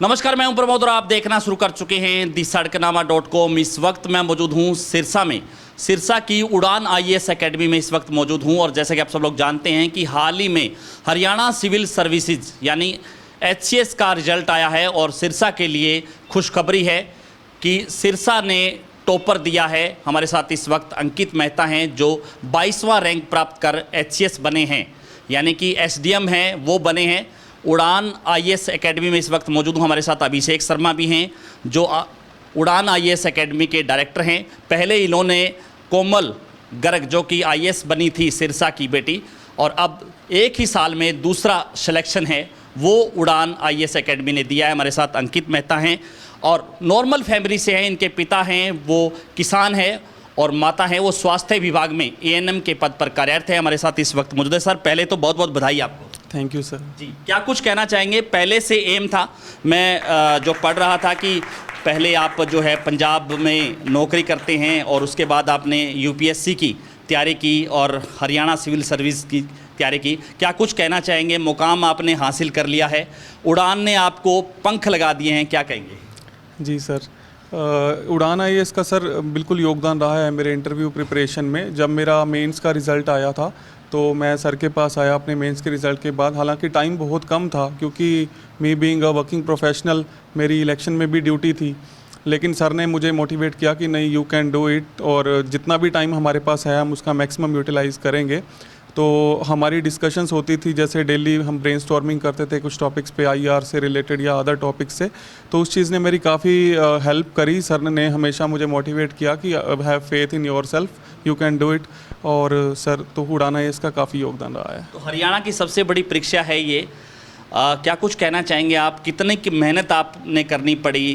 नमस्कार, मैं हूं प्रमोद और आप देखना शुरू कर चुके हैं दी सड़कनामा.com। इस वक्त मैं मौजूद हूं सिरसा में। सिरसा की उड़ान आईएएस एकेडमी में इस वक्त मौजूद हूं और जैसे कि आप सब लोग जानते हैं कि हाल ही में हरियाणा सिविल सर्विसेज यानी एचसीएस का रिजल्ट आया है और सिरसा के लिए खुशखबरी है कि सिरसा ने टॉपर दिया है। हमारे साथ इस वक्त अंकित मेहता हैं जो 22वां रैंक प्राप्त कर एचसीएस बने हैं, यानी कि एसडीएम हैं वो बने हैं। उड़ान आईएएस एकेडमी में इस वक्त मौजूद हूँ। हमारे साथ अभिषेक शर्मा भी हैं जो उड़ान आईएएस एकेडमी के डायरेक्टर हैं। पहले इन्होंने कोमल गर्ग जो कि आईएएस बनी थी सिरसा की बेटी, और अब एक ही साल में दूसरा सिलेक्शन है वो उड़ान आईएएस एकेडमी ने दिया है। हमारे साथ अंकित मेहता हैं और नॉर्मल फैमिली से हैं। इनके पिता हैं वो किसान हैं और माता हैं वो स्वास्थ्य विभाग में एएनएम के पद पर कार्यरत है। हमारे साथ इस वक्त मौजूद है। सर, पहले तो बहुत बहुत बधाई आपको। थैंक यू सर जी, क्या कुछ कहना चाहेंगे? पहले से एम था, मैं जो पढ़ रहा था कि पहले आप जो है पंजाब में नौकरी करते हैं और उसके बाद आपने यूपीएससी की तैयारी की और हरियाणा सिविल सर्विस की तैयारी की। क्या कुछ कहना चाहेंगे? मुकाम आपने हासिल कर लिया है, उड़ान ने आपको पंख लगा दिए हैं, क्या कहेंगे? जी सर, उड़ान आईएएस का सर बिल्कुल योगदान रहा है मेरे इंटरव्यू प्रिपरेशन में। जब मेरा मेंस का रिज़ल्ट आया था तो मैं सर के पास आया अपने मेंस के रिज़ल्ट के बाद। हालांकि टाइम बहुत कम था क्योंकि me being a working professional मेरी इलेक्शन में भी ड्यूटी थी, लेकिन सर ने मुझे मोटिवेट किया कि नहीं, यू कैन डू इट, और जितना भी टाइम हमारे पास है हम उसका मैक्सिमम यूटिलाइज़ करेंगे। तो हमारी डिस्कशंस होती थी, जैसे डेली हम ब्रेनस्टॉर्मिंग करते थे कुछ टॉपिक्स पे, आईआर से रिलेटेड या अदर टॉपिक्स से। तो उस चीज़ ने मेरी काफ़ी हेल्प करी। सर ने हमेशा मुझे मोटिवेट किया कि have faith in your self, you can do it. और सर तो उड़ान आईएएस का काफ़ी योगदान रहा है। तो हरियाणा की सबसे बड़ी परीक्षा है ये, क्या कुछ कहना चाहेंगे आप? कितने की मेहनत आपने करनी पड़ी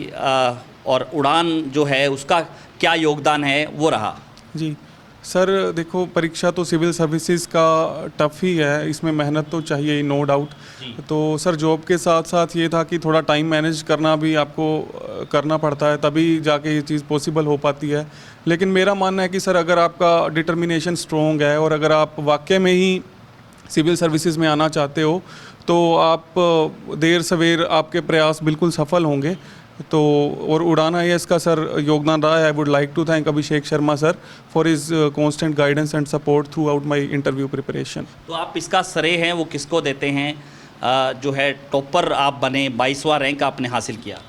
और उड़ान जो है उसका क्या योगदान है वो रहा? जी सर, देखो परीक्षा तो सिविल सर्विसेज का टफ ही है, इसमें मेहनत तो चाहिए ही, नो डाउट। तो सर जॉब के साथ साथ ये था कि थोड़ा टाइम मैनेज करना भी आपको करना पड़ता है, तभी जाके ये चीज़ पॉसिबल हो पाती है। लेकिन मेरा मानना है कि सर अगर आपका डिटर्मिनेशन स्ट्रॉन्ग है और अगर आप वाकई में ही सिविल सर्विसेज में आना चाहते हो तो आप देर सवेर आपके प्रयास बिल्कुल सफल होंगे। तो और उड़ान आईएएस का सर योगदान रहा है। I would like to thank Abhishek Sharma sir for his constant guidance and support throughout my interview preparation. तो आप इसका श्रेय है वो किसको देते हैं? जो है टॉपर आप बने, 22वां रैंक आपने हासिल किया।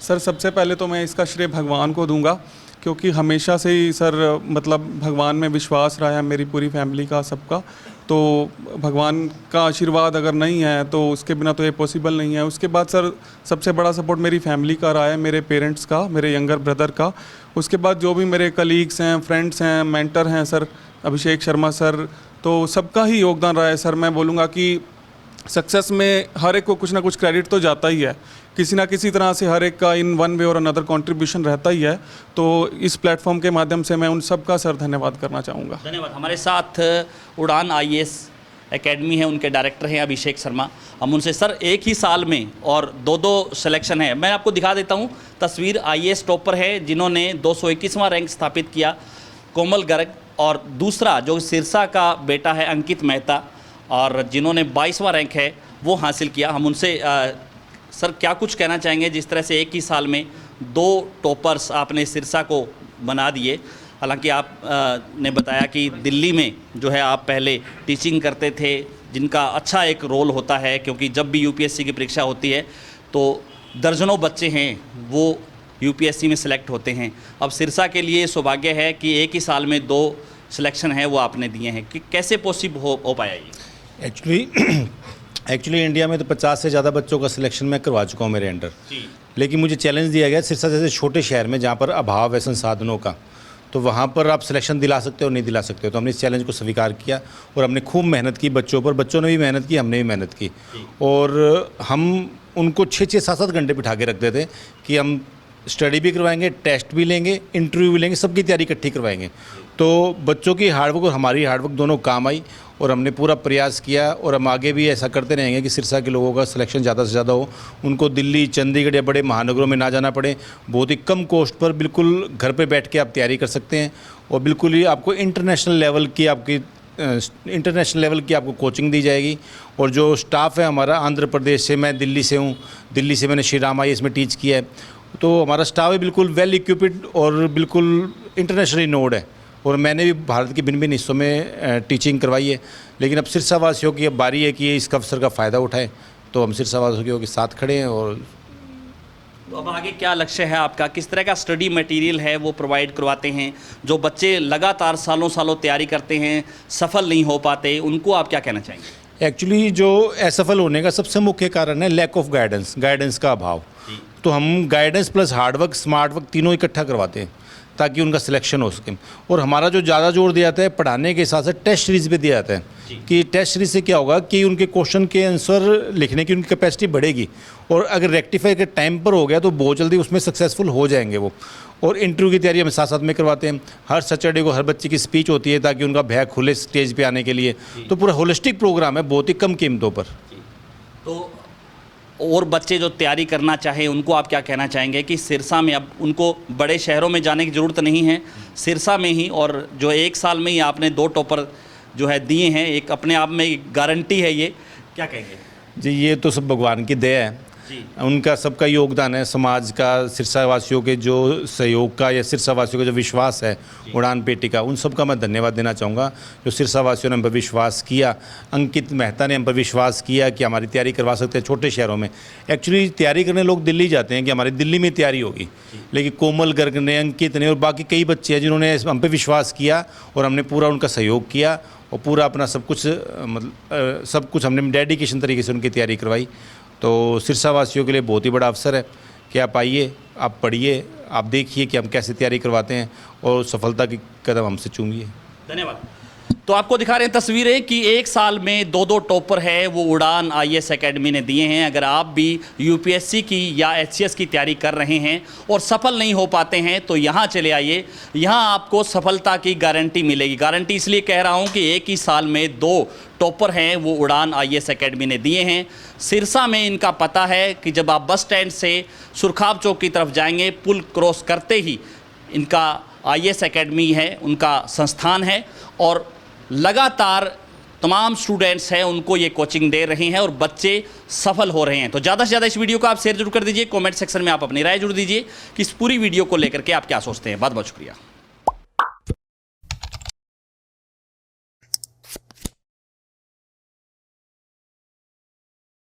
सर सबसे पहले तो मैं इसका श्रेय भगवान को दूंगा, क्योंकि हमेशा से ही सर मतलब भगवान में विश्वास रहा है मेरी पूरी फैमिली का, सबका। तो भगवान का आशीर्वाद अगर नहीं है तो उसके बिना तो ये पॉसिबल नहीं है। उसके बाद सर सबसे बड़ा सपोर्ट मेरी फैमिली का रहा है, मेरे पेरेंट्स का, मेरे यंगर ब्रदर का। उसके बाद जो भी मेरे कलीग्स हैं, फ्रेंड्स हैं, मेंटर हैं सर अभिषेक शर्मा सर, तो सबका ही योगदान रहा है। सर मैं बोलूँगा कि सक्सेस में हर एक को कुछ ना कुछ क्रेडिट तो जाता ही है, किसी ना किसी तरह से हर एक का इन वन वे और अनदर कंट्रीब्यूशन रहता ही है। तो इस प्लेटफॉर्म के माध्यम से मैं उन सब का सर धन्यवाद करना चाहूँगा। धन्यवाद। हमारे साथ उड़ान आईएएस एकेडमी है, उनके डायरेक्टर हैं अभिषेक शर्मा। हम उनसे सर एक ही साल में और दो सिलेक्शन है। मैं आपको दिखा देता हूँ तस्वीर। आईएएस टॉपर है जिन्होंने 221वां रैंक स्थापित किया, कोमल गर्ग, और दूसरा जो सिरसा का बेटा है अंकित मेहता, और जिन्होंने 22वां रैंक है वो हासिल किया। हम उनसे सर क्या कुछ कहना चाहेंगे जिस तरह से एक ही साल में 2 टॉपर्स आपने सिरसा को बना दिए? हालांकि आप ने बताया कि दिल्ली में जो है आप पहले टीचिंग करते थे, जिनका अच्छा एक रोल होता है, क्योंकि जब भी यूपीएससी की परीक्षा होती है तो दर्जनों बच्चे हैं वो यूपीएससी में सेलेक्ट होते हैं। अब सिरसा के लिए सौभाग्य है कि एक ही साल में 2 सिलेक्शन है वो आपने दिए हैं, कि कैसे पॉसिबल हो पाया ये? एक्चुअली इंडिया में तो 50 से ज़्यादा बच्चों का सिलेक्शन मैं करवा चुका हूँ मेरे अंडर, लेकिन मुझे चैलेंज दिया गया सिरसा जैसे छोटे शहर में जहाँ पर अभाव है संसाधनों का, तो वहाँ पर आप सिलेक्शन दिला सकते हो नहीं दिला सकते हो। तो हमने इस चैलेंज को स्वीकार किया और हमने खूब मेहनत की बच्चों पर। बच्चों ने भी मेहनत की, हमने भी मेहनत की, और हम उनको 6-6, 7-7 घंटे बिठा के रखते थे कि हम स्टडी भी करवाएंगे, टेस्ट भी लेंगे, इंटरव्यू भी लेंगे, सबकी तैयारी इकट्ठी करवाएंगे। तो बच्चों की हार्डवर्क और हमारी हार्डवर्क दोनों काम आई और हमने पूरा प्रयास किया, और हम आगे भी ऐसा करते रहेंगे कि सिरसा के लोगों का सिलेक्शन ज़्यादा से ज़्यादा हो, उनको दिल्ली, चंडीगढ़ या बड़े महानगरों में ना जाना पड़े। बहुत ही कम कॉस्ट पर बिल्कुल घर पे बैठ के आप तैयारी कर सकते हैं और बिल्कुल ही आपको इंटरनेशनल लेवल की आपकी इंटरनेशनल लेवल की आपको कोचिंग दी जाएगी। और जो स्टाफ है हमारा आंध्र प्रदेश से, मैं दिल्ली से हूँ, दिल्ली से मैंने श्री राम IAS में टीच किया है, तो हमारा स्टाफ है बिल्कुल वेल इक्विप्ड और बिल्कुल इंटरनेशनली नोड है। और मैंने भी भारत के भिन्न भिन्न हिस्सों में टीचिंग करवाई है। लेकिन अब सिरसा वासियों की अब बारी है कि ये इस अवसर का फ़ायदा उठाएं, तो हम सिरसा वासियों के साथ खड़े हैं। और तो अब आगे क्या लक्ष्य है आपका? किस तरह का स्टडी मटेरियल है वो प्रोवाइड करवाते हैं? जो बच्चे लगातार सालों सालों तैयारी करते हैं, सफल नहीं हो पाते, उनको आप क्या कहना चाहेंगे? एक्चुअली जो असफल होने का सबसे मुख्य कारण है लैक ऑफ गाइडेंस का अभाव। तो हम guidance plus hard work, smart work तीनों इकट्ठा करवाते हैं ताकि उनका सिलेक्शन हो सके। और हमारा जो ज़्यादा जोर दिया जाता है पढ़ाने के साथ साथ टेस्ट सीरीज़ पे दिया जाता है कि टेस्ट सीरीज़ से क्या होगा कि उनके क्वेश्चन के आंसर लिखने की उनकी कैपेसिटी बढ़ेगी। और अगर रेक्टिफाई के टाइम पर हो गया तो बहुत जल्दी उसमें सक्सेसफुल हो जाएंगे वो। और इंटरव्यू की तैयारी हम साथ साथ में करवाते हैं। हर सैटरडे को हर बच्चे की स्पीच होती है ताकि उनका भय खुले स्टेज पे आने के लिए। तो पूरा होलिस्टिक प्रोग्राम है बहुत ही कम कीमतों पर। तो और बच्चे जो तैयारी करना चाहे उनको आप क्या कहना चाहेंगे कि सिरसा में अब उनको बड़े शहरों में जाने की ज़रूरत नहीं है, सिरसा में ही, और जो 1 साल में ही आपने 2 टॉपर जो है दिए हैं, एक अपने आप में गारंटी है, ये क्या कहेंगे? जी ये तो सब भगवान की दया है, उनका सबका योगदान है, समाज का, सिरसा वासियों के जो सहयोग का या सिरसा वासियों का जो विश्वास है उड़ान बेटी का, उन सब का मैं धन्यवाद देना चाहूँगा। जो सिरसा वासियों ने हम पर विश्वास किया, अंकित मेहता ने हम पर विश्वास किया कि हमारी तैयारी करवा सकते हैं छोटे शहरों में। एक्चुअली तैयारी करने लोग दिल्ली जाते हैं कि हमारी दिल्ली में तैयारी होगी, लेकिन कोमल गर्ग ने, अंकित ने और बाकी कई बच्चे हैं जिन्होंने हम पर विश्वास किया और हमने पूरा उनका सहयोग किया और पूरा अपना सब कुछ मतलब सब कुछ हमने डेडिकेशन तरीके से उनकी तैयारी करवाई। तो सिरसा वासियों के लिए बहुत ही बड़ा अवसर है कि आप आइए, आप पढ़िए, आप देखिए कि हम कैसे तैयारी करवाते हैं और सफलता की कदम हमसे चूमिए। धन्यवाद। तो आपको दिखा रहे हैं तस्वीरें कि 1 साल में 2 टॉपर है वो उड़ान IAS एकेडमी ने दिए हैं। अगर आप भी UPSC की या HCS की तैयारी कर रहे हैं और सफल नहीं हो पाते हैं तो यहाँ चले आइए, यहाँ आपको सफलता की गारंटी मिलेगी। गारंटी इसलिए कह रहा हूँ कि 1 ही साल में 2 टॉपर हैं वो उड़ान IAS एकेडमी ने दिए हैं। सिरसा में इनका पता है कि जब आप बस स्टैंड से सुरखाब चौक की तरफ जाएंगे, पुल क्रॉस करते ही इनका IAS एकेडमी है, उनका संस्थान है, और लगातार तमाम स्टूडेंट्स हैं उनको ये कोचिंग दे रहे हैं और बच्चे सफल हो रहे हैं। तो ज़्यादा से ज़्यादा इस वीडियो को आप शेयर जरूर कर दीजिए। कमेंट सेक्शन में आप अपनी राय जरूर दीजिए कि इस पूरी वीडियो को लेकर के आप क्या सोचते हैं। बहुत बहुत शुक्रिया।